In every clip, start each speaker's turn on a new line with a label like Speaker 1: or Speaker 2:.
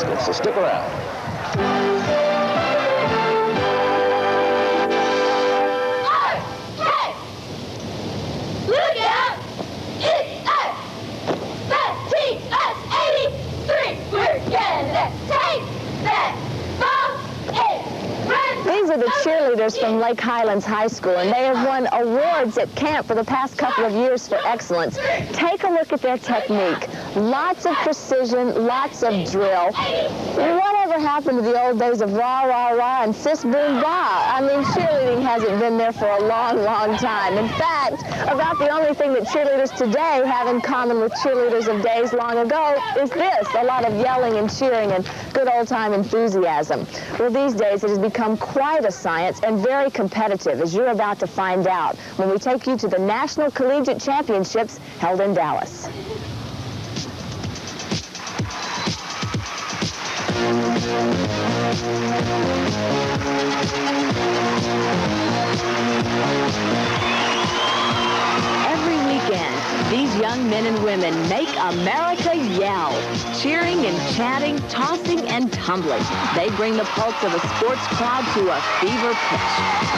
Speaker 1: school, so stick around.
Speaker 2: Look out! It's us! The team us 83! We're gonna take that ball and run!
Speaker 3: These are the cheerleaders from Lake Highlands High School, and they have won awards at camp for the past couple of years for excellence. Take a look at their technique. Lots of precision, lots of drill. Whatever happened to the old days of rah, rah, rah and sis, boom, bah? I mean, cheerleading hasn't been there for a long, long time. In fact, about the only thing that cheerleaders today have in common with cheerleaders of days long ago is this, a lot of yelling and cheering and good old-time enthusiasm. Well, these days it has become quite a science and very competitive, as you're about to find out when we take you to the National Collegiate Championships held in Dallas. Every weekend, these young men and women make America yell, cheering and chanting, tossing and tumbling. They bring the pulse of a sports crowd to a fever pitch.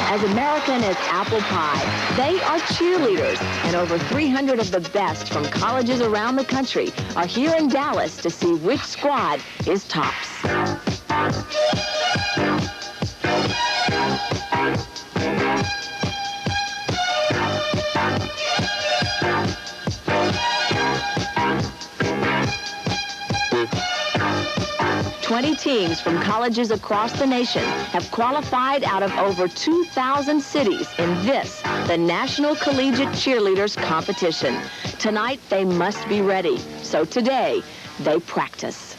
Speaker 3: As American as apple pie, they are cheerleaders, and over 300 of the best from colleges around the country are here in Dallas to see which squad is tops. 20 teams from colleges across the nation have qualified out of over 2,000 cities in this, the National Collegiate Cheerleaders Competition. Tonight, they must be ready. So today, they practice.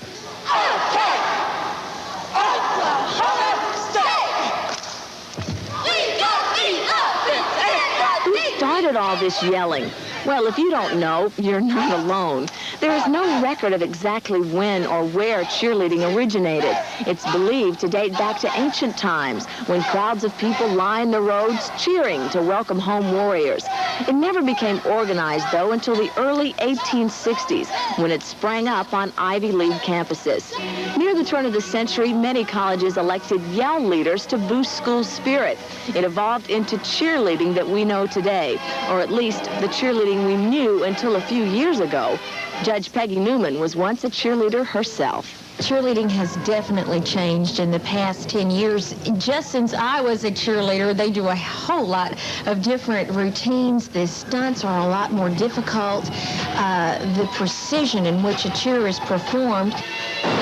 Speaker 3: Who started all this yelling? Well, if you don't know, you're not alone. There is no record of exactly when or where cheerleading originated. It's believed to date back to ancient times, when crowds of people lined the roads cheering to welcome home warriors. It never became organized, though, until the early 1860s, when it sprang up on Ivy League campuses. Near the turn of the century, many colleges elected yell leaders to boost school spirit. It evolved into cheerleading that we know today, or at least the cheerleading we knew until a few years ago. Judge Peggy Newman was once a cheerleader herself.
Speaker 4: Cheerleading has definitely changed in the past 10 years. Just since I was a cheerleader, they do a whole lot of different routines. The stunts are a lot more difficult. The precision in which a cheer is performed.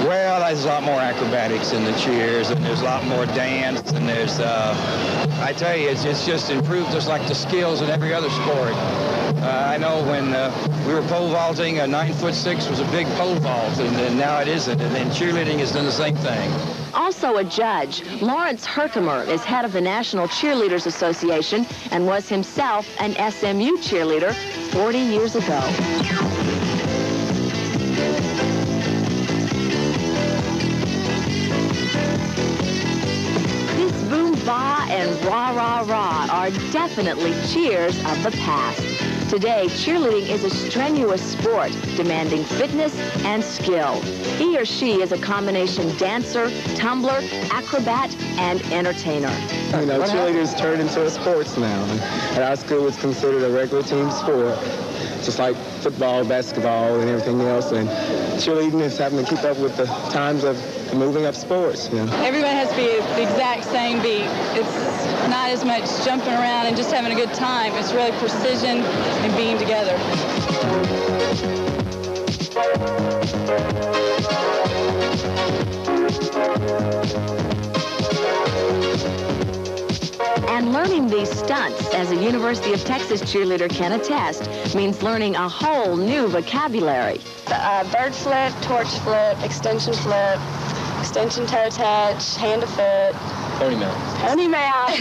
Speaker 5: Well, there's a lot more acrobatics in the cheers, and there's a lot more dance, and there's, I tell you, it's just improved just like the skills in every other sport. I know when we were pole vaulting, a 9'6" was a big pole vault, and now it isn't, and then cheerleading has done the same thing.
Speaker 3: Also a judge, Lawrence Herkimer is head of the National Cheerleaders Association and was himself an SMU cheerleader 40 years ago. Bah and rah, rah, rah are definitely cheers of the past. Today, cheerleading is a strenuous sport, demanding fitness and skill. He or she is a combination dancer, tumbler, acrobat, and entertainer.
Speaker 6: You know, cheerleaders turned into a sports now. At our school, it's considered a regular team sport, just like football, basketball, and everything else. And cheerleading is having to keep up with the times of moving up sports. You know.
Speaker 7: Everyone has to be the exact same beat. It's not as much jumping around and just having a good time. It's really precision and being together.
Speaker 3: And learning these stunts, as a University of Texas cheerleader can attest, means learning a whole new vocabulary.
Speaker 8: Bird flip, torch flip, extension toe touch, hand to foot.
Speaker 6: Pony mount.
Speaker 8: Pony mount.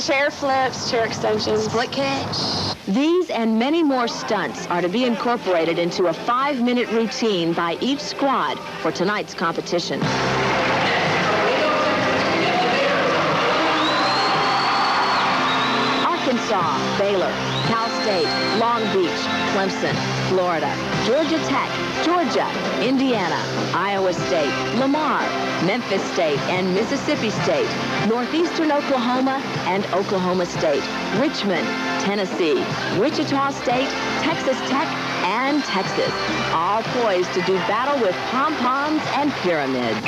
Speaker 8: Chair flips, chair extensions. Split catch.
Speaker 3: These and many more stunts are to be incorporated into a 5-minute routine by each squad for tonight's competition. Arkansas, Baylor, Cal State, Long Beach, Clemson, Florida, Georgia Tech, Georgia, Indiana, Iowa State, Lamar, Memphis State, and Mississippi State, Northeastern Oklahoma and Oklahoma State, Richmond, Tennessee, Wichita State, Texas Tech, and Texas, all poised to do battle with pom-poms and pyramids.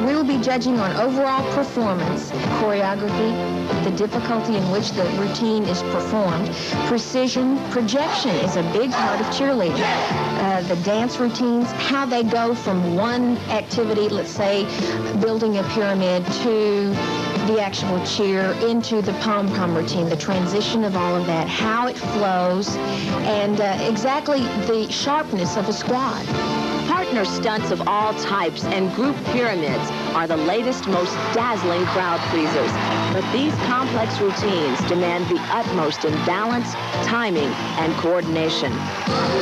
Speaker 4: We will be judging on overall performance, choreography, the difficulty in which the routine is performed, precision, projection is a big part of cheerleading. The dance routines, how they go from one activity, let's say building a pyramid, to the actual cheer, into the pom-pom routine, the transition of all of that, how it flows, and exactly the sharpness of a squad.
Speaker 3: Partner stunts of all types and group pyramids are the latest, most dazzling crowd pleasers. But these complex routines demand the utmost in balance, timing, and coordination.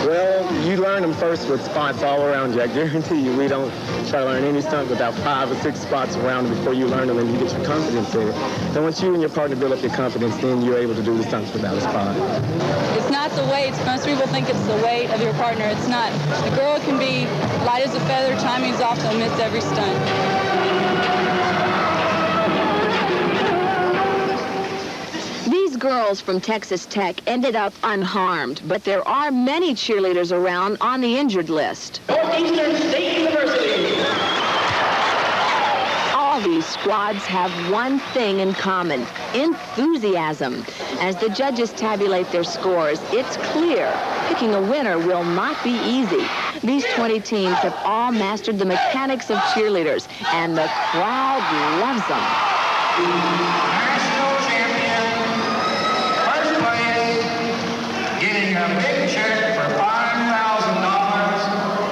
Speaker 6: Well, you learn them first with spots all around you. I guarantee you, we don't try to learn any stunt without 5 or 6 spots around them before you learn them and you get your confidence in it. Then once you and your partner build up your confidence, then you're able to do the stunts without a spot.
Speaker 7: It's not the weight. Most people think it's the weight of your partner. It's not. The girl can be light as a feather, timing's off, they'll miss every stunt.
Speaker 3: These girls from Texas Tech ended up unharmed, but there are many cheerleaders around on the injured list.
Speaker 1: Northeastern State University.
Speaker 3: All these squads have one thing in common: enthusiasm. As the judges tabulate their scores, it's clear picking a winner will not be easy. These 20 teams have all mastered the mechanics of cheerleaders, and the crowd loves them.
Speaker 9: National champion, first place, getting a big check for $5,000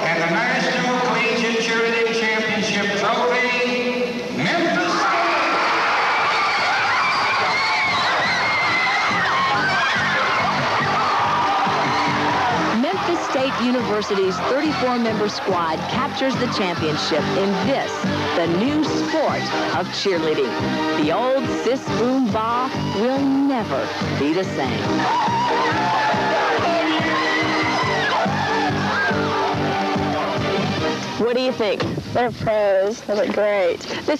Speaker 9: and the National Collegiate Cheerleading Championship trophy, Memphis.
Speaker 3: Memphis State University's 34-member squad captures the championship in this, the new sport of cheerleading. The old sis boom ba will never be the same.
Speaker 8: What do you think? They're pros. They look great. This